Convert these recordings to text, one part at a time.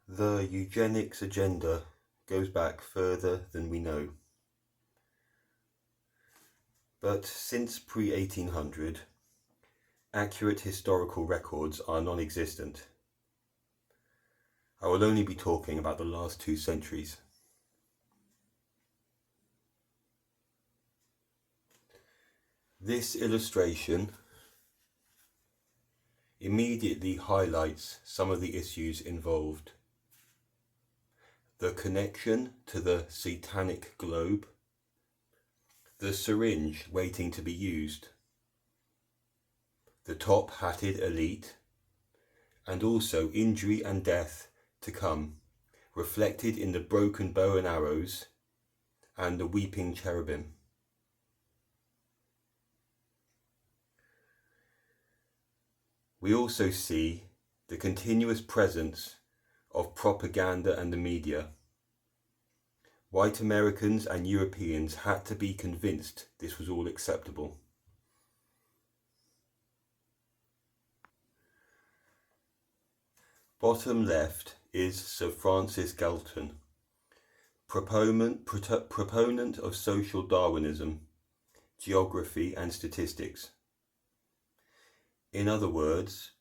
The eugenics agenda goes back further than we know. But since pre-1800, accurate historical records are non-existent. I will only be talking about the last 2 centuries. This illustration immediately highlights some of the issues involved. The connection to the satanic globe, the syringe waiting to be used, the top-hatted elite, and also injury and death to come, reflected in the broken bow and arrows and the weeping cherubim. We also see the continuous presence of propaganda and the media. White Americans and Europeans had to be convinced this was all acceptable. Bottom left is Sir Francis Galton, proponent of social Darwinism, geography and statistics. In other words,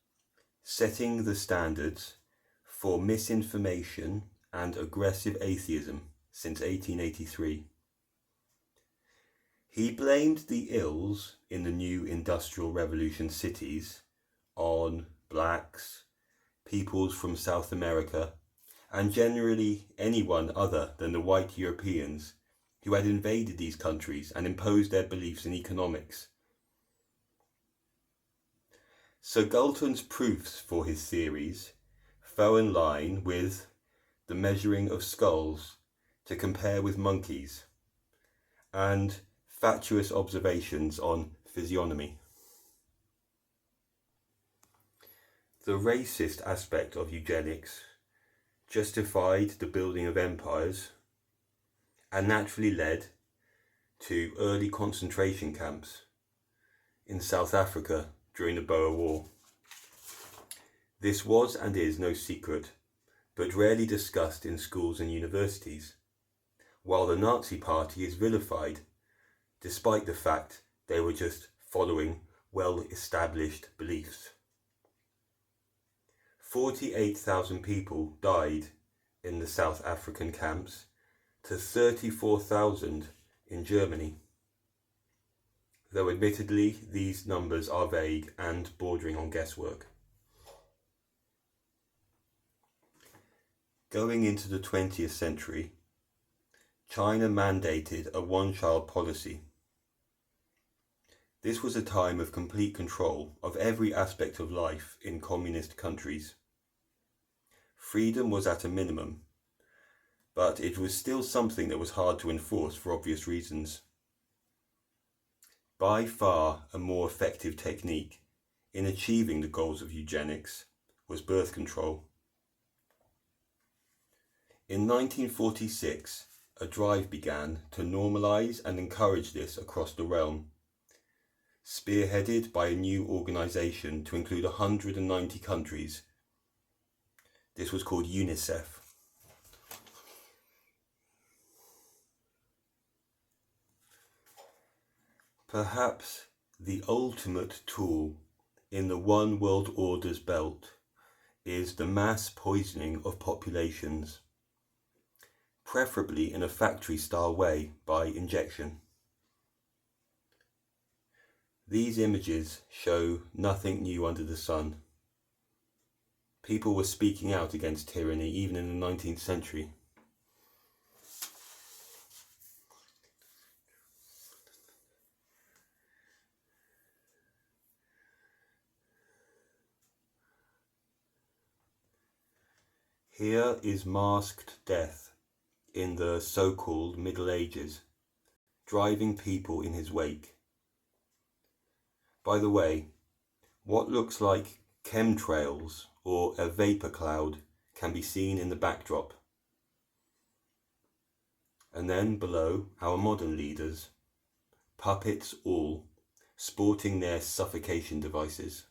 setting the standards for misinformation and aggressive atheism since 1883. He blamed the ills in the new Industrial Revolution cities on blacks, peoples from South America, and generally anyone other than the white Europeans who had invaded these countries and imposed their beliefs in economics. So Galton's proofs for his theories fell in line with the measuring of skulls to compare with monkeys and fatuous observations on physiognomy. The racist aspect of eugenics justified the building of empires and naturally led to early concentration camps in South Africa during the Boer War. This was and is no secret, but rarely discussed in schools and universities, while the Nazi Party is vilified, despite the fact they were just following well-established beliefs. 48,000 people died in the South African camps to 34,000 in Germany, though admittedly these numbers are vague and bordering on guesswork. Going into the 20th century, China mandated a one-child policy. This was a time of complete control of every aspect of life in communist countries. Freedom was at a minimum, but it was still something that was hard to enforce for obvious reasons. By far a more effective technique in achieving the goals of eugenics was birth control. In 1946, a drive began to normalize and encourage this across the realm, spearheaded by a new organization to include 190 countries. This was called UNICEF. Perhaps the ultimate tool in the one world order's belt is the mass poisoning of populations, preferably in a factory-style way by injection. These images show nothing new under the sun. People were speaking out against tyranny even in the 19th century. Here is masked death in the so-called Middle Ages, driving people in his wake. By the way, what looks like chemtrails or a vapor cloud can be seen in the backdrop. And then below, our modern leaders, puppets all, sporting their suffocation devices.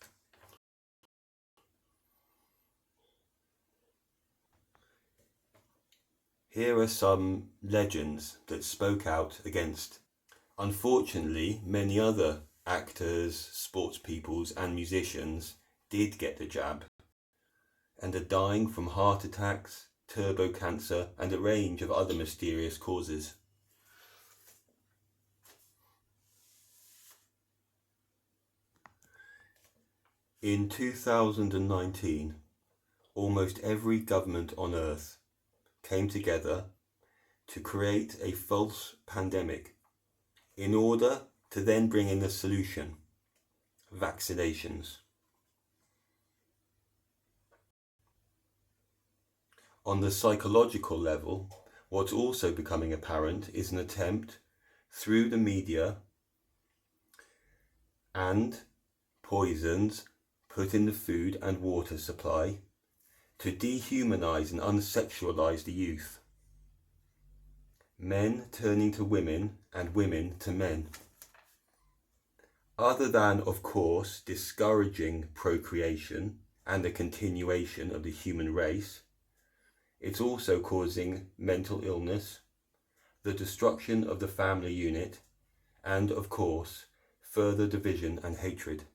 Here are some legends that spoke out against. Unfortunately, many other actors, sports peoples and musicians did get the jab and are dying from heart attacks, turbo cancer and a range of other mysterious causes. In 2019, almost every government on Earth came together to create a false pandemic in order to then bring in the solution: vaccinations. On the psychological level, what's also becoming apparent is an attempt through the media and poisons put in the food and water supply to dehumanize and unsexualize the youth. Men turning to women and women to men. Other than, of course, discouraging procreation and the continuation of the human race, it's also causing mental illness, the destruction of the family unit, and, of course, further division and hatred.